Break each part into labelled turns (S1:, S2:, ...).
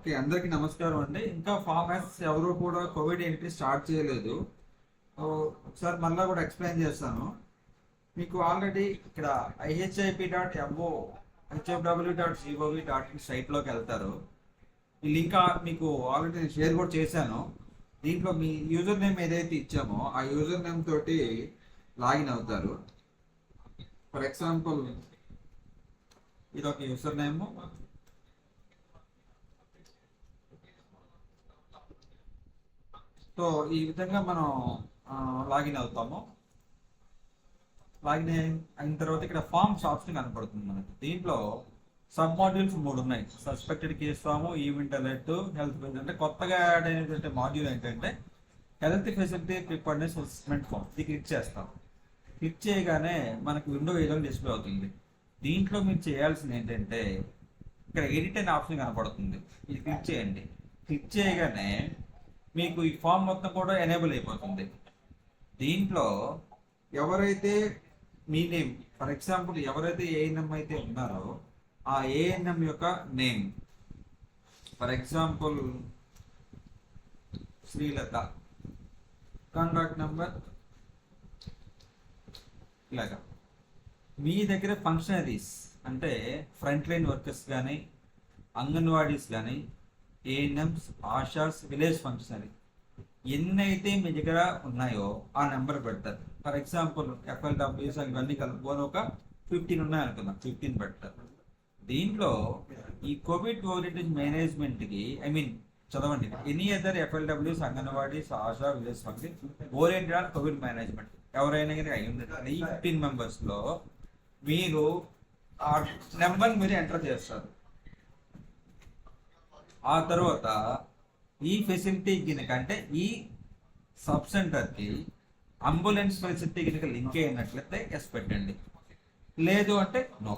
S1: Okay, అందరికీ నమస్కారం అండి. ఇంకా ఫామ్ ఎస్ ఎవరు కూడా కోవిడ్ ఎంట్రీ స్టార్ట్ చేయలేదు. సో ఒకసారి మళ్ళీ కూడా ఎక్స్ప్లెయిన్ చేస్తాను. మీకు ఆల్రెడీ ఇక్కడ IHIP.MO HFW.gov.in సైట్లోకి వెళ్తారు. ఈ లింక్ మీకు ఆల్రెడీ నేను షేర్ కూడా చేశాను. దీంట్లో మీ యూజర్ నేమ్ ఏదైతే ఇచ్చామో ఆ యూజర్ నేమ్ తోటి లాగిన్ అవుతారు. ఫర్ ఎగ్జాంపుల్ ఇది ఒక యూజర్ నేమ్. సో ఈ విధంగా మనం లాగిన్ అవుతాము. లాగిన్ అయిన తర్వాత ఇక్కడ ఫార్మ్స్ ఆప్షన్ కనపడుతుంది మనకి. దీంట్లో సబ్ మాడ్యూల్స్ 3 ఉన్నాయి. Suspected case form, event alert, health facility. అంటే కొత్తగా యాడ్ అయినటువంటి మాడ్యూల్ ఏంటంటే health facility preparedness assessment form. ఇది క్లిక్ చేస్తాం. క్లిక్ చేయగానే మనకు విండో ఏదో డిస్ప్లే అవుతుంది. దీంట్లో మీరు చేయాల్సింది ఏంటంటే ఇక్కడ ఎడిట్ అనే ఆప్షన్ కనపడుతుంది. ఇది క్లిక్ చేయండి. క్లిక్ చేయగానే మీకు ఈ ఫామ్ మొత్తం కూడా ఎనేబుల్ అయిపోతుంది. దీంట్లో ఎవరైతే మీ నేమ్, ఫర్ ఎగ్జాంపుల్ ఎవరైతే ఏఎన్ఎం అయితే ఉన్నారో ఆ ఏఎన్ఎం యొక్క name, for example Srilatha, contact number ఇలాగా. మీ దగ్గర ఫంక్షనరీస్ అంటే ఫ్రంట్ లైన్ వర్కర్స్ కానీ, అంగన్వాడీస్ కానీ, ఏఎన్ఎంస్, ఆశాస్, విలేజ్ ఫంక్షనరీ ఎన్నైతే మీ దగ్గర ఉన్నాయో ఆ నెంబర్ పెడతారు. ఫర్ ఎగ్జాంపుల్ FLWs ఇవన్నీ కలుపుకొని ఒక 15 ఉన్నాయి అనుకుందాం, 15 పెడతారు. దీంట్లో ఈ కోవిడ్ ఓరియంటెడ్ మేనేజ్మెంట్కి చదవండి, any other FLWs, anganwadis, ASHA, village function oriented on Covid management ఎవరైనా కానీ అయి ఉండదు. ఈ 15 మెంబర్స్లో మీరు ఆ నెంబర్ మీరు ఎంటర్ చేస్తారు. ఆ తర్వాత ఈ ఫెసిలిటీ కనుక అంటే ఈ సబ్ సెంటర్కి అంబులెన్స్ ఫెసిలిటీ కనుక లింక్ అయినట్లయితే ఎస్ పెట్టండి, లేదు అంటే నో.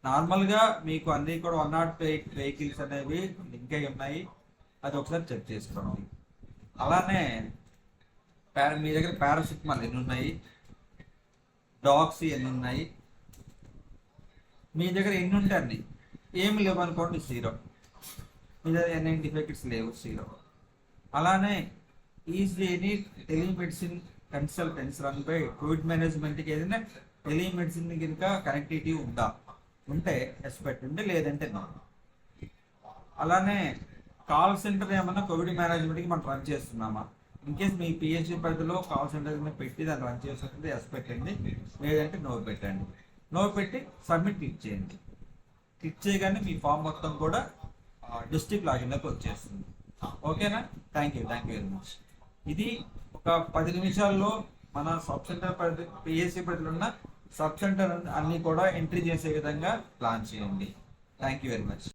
S1: నార్మల్గా మీకు అన్నీ కూడా 108 వెహికల్స్ అనేవి లింక్ అయి ఉన్నాయి, అది ఒకసారి చెక్ చేసుకోండి. అలానే మీ దగ్గర పారాసిటమాల్ ఎన్ని ఉన్నాయి, డాగ్స్ ఎన్ని ఉన్నాయి, మీ దగ్గర ఎన్ని ఉంటాయి అన్ని. ఏమి లేవు అనుకోండి 0. మీ దగ్గర ఎన్ని డిఫెక్ట్స్ లేవు 0. అలానే is any telemedicine consultants run by covid మేనేజ్మెంట్కి ఏదైనా టెలిమెడిసిన్ కనుక కనెక్టివిటీ ఉంటే ఎస్ పెట్టండి, లేదంటే నో. అలానే కాల్ సెంటర్ ఏమన్నా కోవిడ్ మేనేజ్మెంట్కి మనం రన్ చేస్తున్నామా, ఇన్ కేస్ మీ PHC పరిధిలో కాల్ సెంటర్ పెట్టి దాన్ని రన్ చేస్తుంది ఎస్ పెట్టండి, లేదంటే నో పెట్టండి. నో పెట్టి సబ్మిట్ క్లిక్ చేయండి. క్లిక్ చేయగానే మీ ఫామ్ మొత్తం కూడా డిస్ట్రిక్ట్ లాగిన్లోకి వచ్చేస్తుంది. ఓకేనా? Thank you very much. ఇది ఒక 10 నిమిషాల్లో మన సబ్ సెంటర్ పరిధి, PHC పరిధిలో ఉన్న సబ్ సెంటర్ అన్ని కూడా ఎంట్రీ చేసే విధంగా ప్లాన్ చేయండి. Thank you very much.